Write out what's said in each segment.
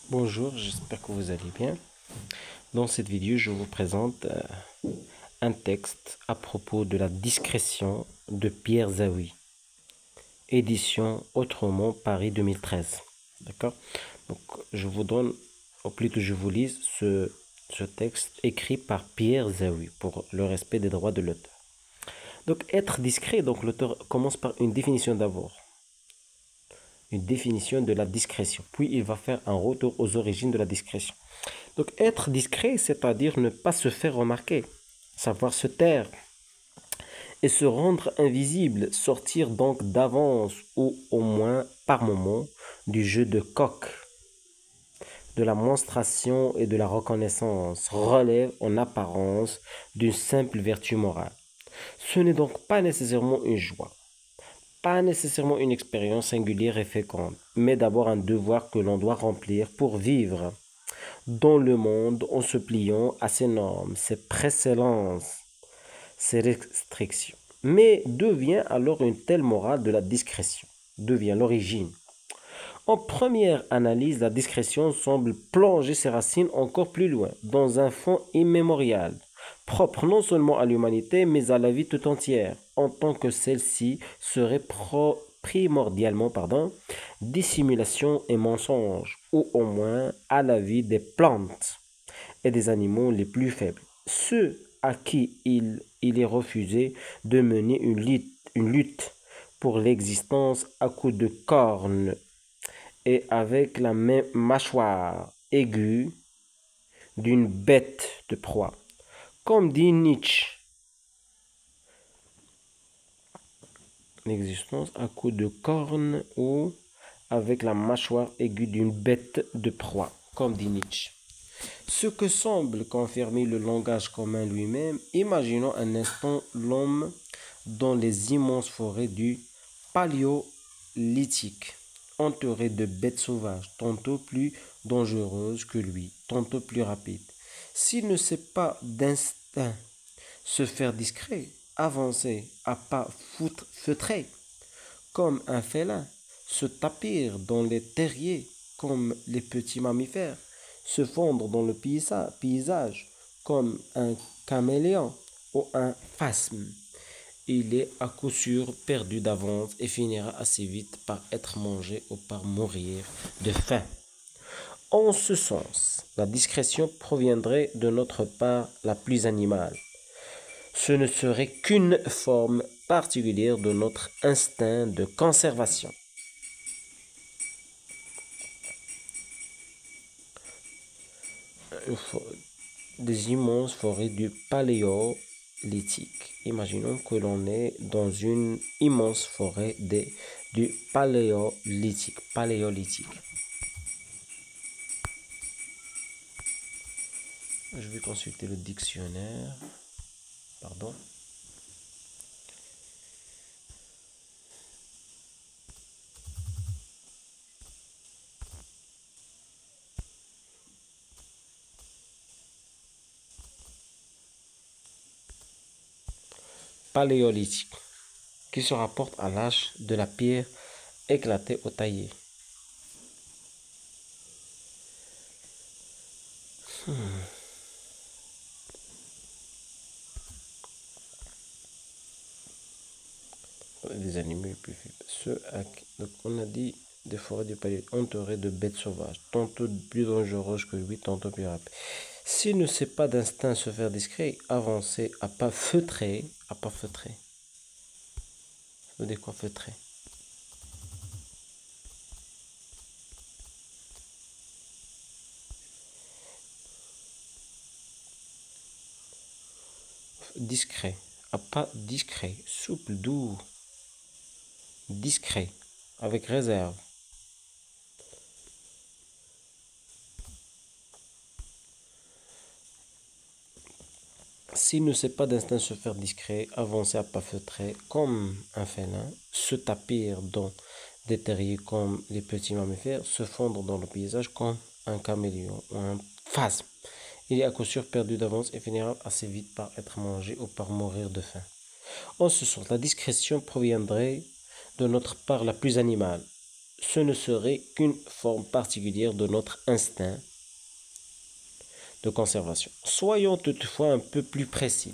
Bonjour, j'espère que vous allez bien. Dans cette vidéo, je vous présente un texte à propos de la discrétion de Pierre Zawi, édition Autrement, Paris 2013. D'accord? Donc, je vous donne, ou plutôt je vous lise ce texte écrit par Pierre Zawi pour le respect des droits de l'auteur. Donc, être discret, donc l'auteur commence par une définition d'abord. Une définition de la discrétion. Puis, il va faire un retour aux origines de la discrétion. Donc, être discret, c'est-à-dire ne pas se faire remarquer, savoir se taire et se rendre invisible, sortir donc d'avance ou au moins par moment du jeu de coq, de la monstration et de la reconnaissance relève en apparence d'une simple vertu morale. Ce n'est donc pas nécessairement une joie, pas nécessairement une expérience singulière et féconde, mais d'abord un devoir que l'on doit remplir pour vivre dans le monde en se pliant à ses normes, ses précédences, ses restrictions. Mais devient alors une telle morale de la discrétion, devient l'origine. En première analyse, la discrétion semble plonger ses racines encore plus loin, dans un fond immémorial, propre non seulement à l'humanité, mais à la vie tout entière, en tant que celle-ci serait primordialement dissimulation et mensonge, ou au moins à la vie des plantes et des animaux les plus faibles, ceux à qui il est refusé de mener une lutte pour l'existence à coups de cornes et avec la même mâchoire aiguë d'une bête de proie. Comme dit Nietzsche, l'existence à coups de cornes ou avec la mâchoire aiguë d'une bête de proie, comme dit Nietzsche. Ce que semble confirmer le langage commun lui-même, imaginons un instant l'homme dans les immenses forêts du Paléolithique, entouré de bêtes sauvages, tantôt plus dangereuses que lui, tantôt plus rapides. S'il ne sait pas d'instinct se faire discret, avancer à pas feutrés, comme un félin, se tapir dans les terriers comme les petits mammifères, se fondre dans le paysage comme un caméléon ou un phasme. Il est à coup sûr perdu d'avance et finira assez vite par être mangé ou par mourir de faim. En ce sens, la discrétion proviendrait de notre part la plus animale. Ce ne serait qu'une forme particulière de notre instinct de conservation. Des immenses forêts du Paléolithique. Imaginons que l'on est dans une immense forêt du Paléolithique. Je vais consulter le dictionnaire. Pardon. Paléolithique, qui se rapporte à l'âge de la pierre éclatée ou taillée. Des animaux plus faibles. Donc on a dit des forêts du palais entourées de bêtes sauvages, tantôt plus dangereuses que lui, tantôt plus rapides. S'il ne sait pas d'instinct se faire discret, avancer à pas feutrés, Ça veut dire quoi feutré? Discret, à pas discret, souple, doux, discret, avec réserve. S'il ne sait pas d'instinct se faire discret, avancer à pas feutrés comme un félin, se tapir dans des terriers comme les petits mammifères, se fondre dans le paysage comme un caméléon ou un phasme. Il est à coup sûr perdu d'avance et finira assez vite par être mangé ou par mourir de faim. En ce sens, la discrétion proviendrait de notre part la plus animale. ce ne serait qu'une forme particulière de notre instinct de conservation. Soyons toutefois un peu plus précis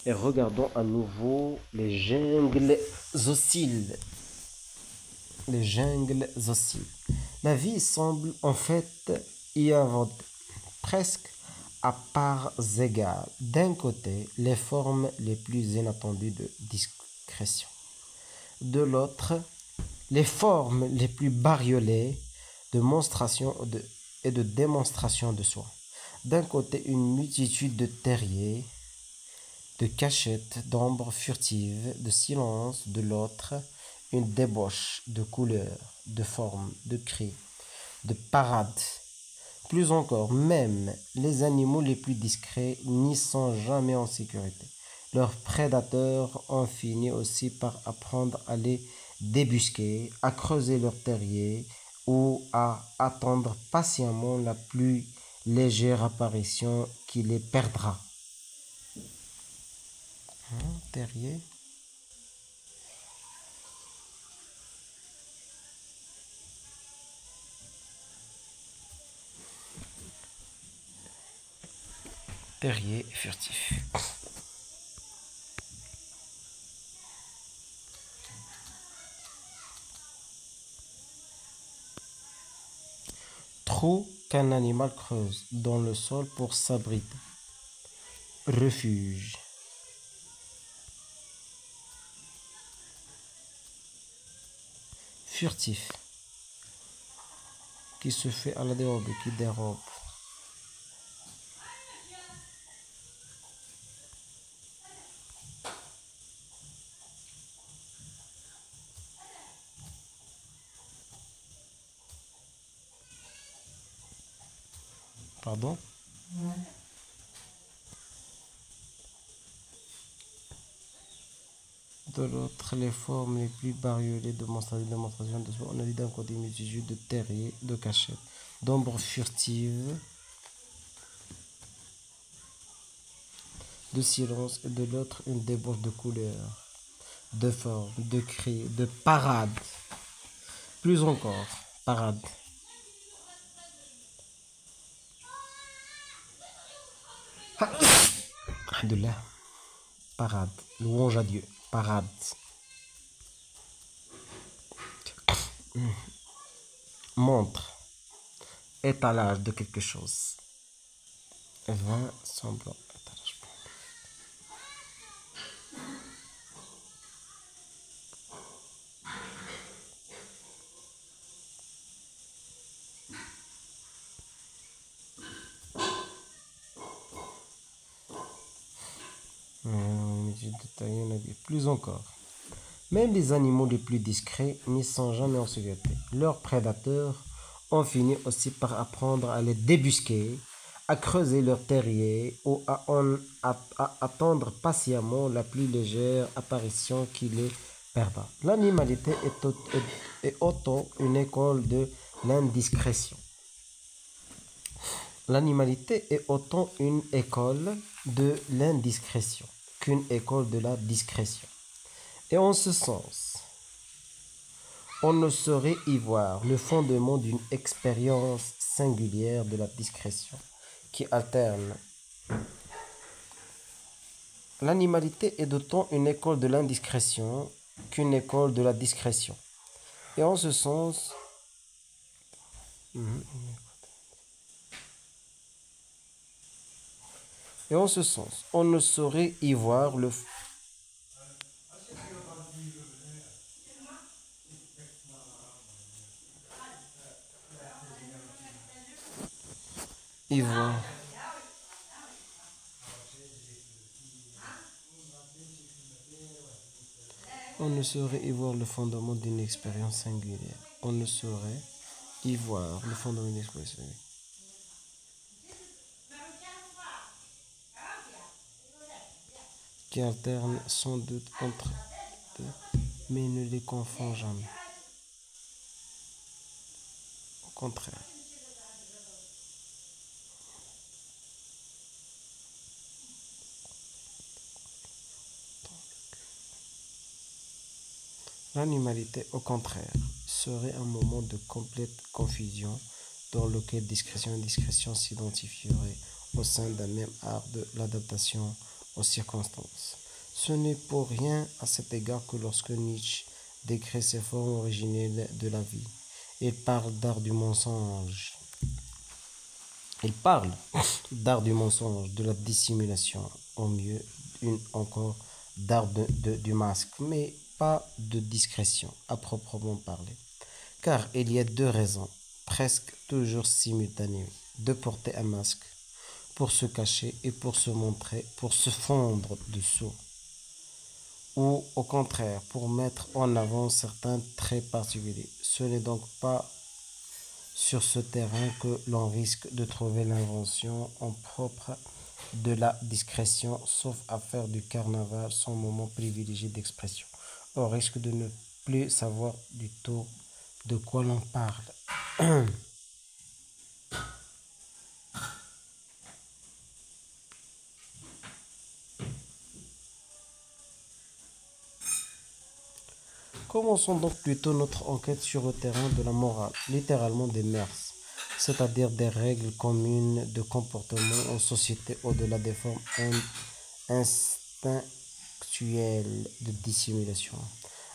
et regardons à nouveau les jungles hostiles. Les jungles hostiles. La vie semble en fait y avoir presque à parts égales. D'un côté, les formes les plus inattendues de discrétion. De l'autre, les formes les plus bariolées de monstration et de démonstration de soi. D'un côté, une multitude de terriers, de cachettes, d'ombres furtives, de silence. De l'autre, une débauche de couleurs, de formes, de cris, de parades. Plus encore, même les animaux les plus discrets n'y sont jamais en sécurité. Leurs prédateurs ont fini aussi par apprendre à les débusquer, à creuser leur terrier ou à attendre patiemment la plus légère apparition qui les perdra. Terrier. Terrier furtif. Trou qu'un animal creuse dans le sol pour s'abriter. Refuge. Furtif. Qui se fait à la dérobe, qui dérobe. Pardon? De l'autre, les formes les plus bariolées de démonstration de soi. On a dit d'un côté une multitude de terriers, de cachettes, d'ombres furtives, de silence, et de l'autre une débauche de couleurs, de formes, de cris, de parades. Plus encore, parade. Alhamdoulilah. Parade. Louange à Dieu. Parade. Montre. Étalage de quelque chose. Vin semblant. Étalage. Plus encore. Même les animaux les plus discrets n'y sont jamais en sécurité. Leurs prédateurs ont fini aussi par apprendre à les débusquer, à creuser leur terrier ou à attendre patiemment la plus légère apparition qui les perdra. L'animalité est autant une école de l'indiscrétion. L'animalité est autant une école de l'indiscrétion qu'une école de la discrétion. Et en ce sens, on ne saurait y voir le fondement d'une expérience singulière de la discrétion qui alterne. L'animalité est d'autant une école de l'indiscrétion qu'une école de la discrétion. Et en ce sens, on ne saurait y voir le On ne saurait y voir le fondement d'une expérience singulière. On ne saurait y voir le fondement d'une expérience singulière. Qui alterne sans doute entre deux, mais ne les confond jamais. Au contraire. L'animalité, au contraire, serait un moment de complète confusion dans lequel discrétion et indiscrétion s'identifieraient au sein d'un même art de l'adaptation aux circonstances. Ce n'est pour rien à cet égard que lorsque Nietzsche décrit ces formes originelles de la vie, il parle d'art du mensonge. Il parle d'art du mensonge, de la dissimulation, au mieux encore d'art du masque, mais pas de discrétion à proprement parler. Car il y a deux raisons, presque toujours simultanées, de porter un masque pour se cacher et pour se montrer, pour se fondre dessous, ou au contraire pour mettre en avant certains traits particuliers. Ce n'est donc pas sur ce terrain que l'on risque de trouver l'invention en propre de la discrétion, sauf à faire du carnaval son moment privilégié d'expression. On risque de ne plus savoir du tout de quoi l'on parle. Commençons donc plutôt notre enquête sur le terrain de la morale, littéralement des mœurs, c'est-à-dire des règles communes de comportement en société au-delà des formes instinctuelles de dissimulation.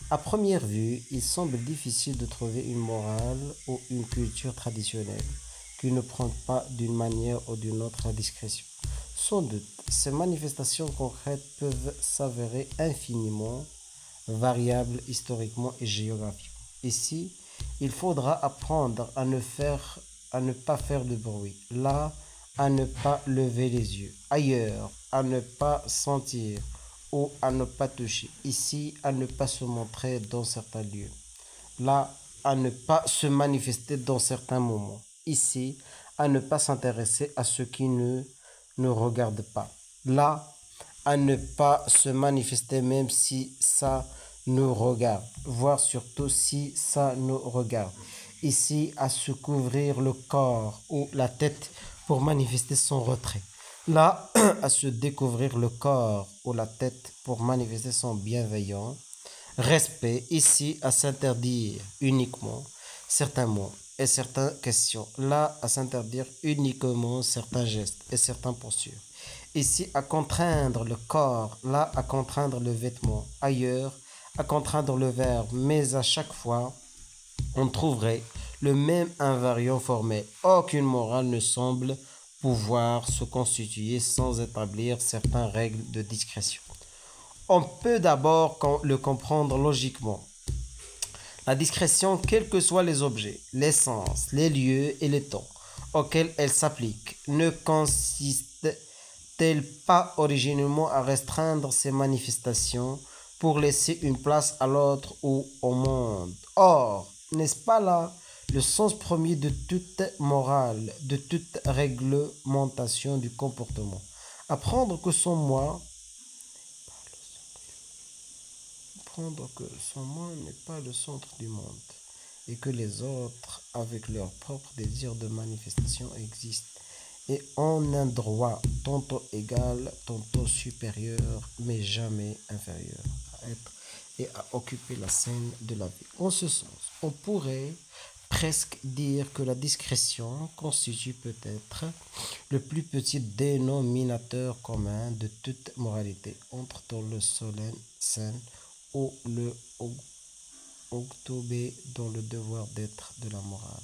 À première vue, il semble difficile de trouver une morale ou une culture traditionnelle qui ne prend pas d'une manière ou d'une autre la discrétion. Sans doute, ces manifestations concrètes peuvent s'avérer infiniment variables historiquement et géographiquement. Ici, il faudra apprendre à ne pas faire de bruit. Là, à ne pas lever les yeux. Ailleurs, à ne pas sentir ou à ne pas toucher. Ici, à ne pas se montrer dans certains lieux. Là, à ne pas se manifester dans certains moments. Ici, à ne pas s'intéresser à ce qui ne nous regarde pas. Là, à ne pas se manifester même si ça nous regarde, voire surtout si ça nous regarde. Ici, à se couvrir le corps ou la tête pour manifester son retrait. Là, à se découvrir le corps ou la tête pour manifester son bienveillant respect. Ici, à s'interdire uniquement certains mots et certaines questions. Là, à s'interdire uniquement certains gestes et certaines postures. Ici, à contraindre le corps. Là, à contraindre le vêtement. Ailleurs, à contraindre le verbe. Mais à chaque fois, on trouverait le même invariant formel. Aucune morale ne semble pouvoir se constituer sans établir certaines règles de discrétion. On peut d'abord le comprendre logiquement. La discrétion, quels que soient les objets, les sens, les lieux et les temps auxquels elle s'applique, ne consiste-t-elle pas originellement à restreindre ses manifestations pour laisser une place à l'autre ou au monde? Or, n'est-ce pas là le sens premier de toute morale, de toute réglementation du comportement? Apprendre que son moi Comprendre que son moi n'est pas le centre du monde et que les autres, avec leur propre désir de manifestation, existent et ont un droit tantôt égal, tantôt supérieur, mais jamais inférieur à être et à occuper la scène de la vie. En ce sens, on pourrait presque dire que la discrétion constitue peut-être le plus petit dénominateur commun de toute moralité, entre dans le solennel scène ou le octobé dans le devoir d'être de la morale.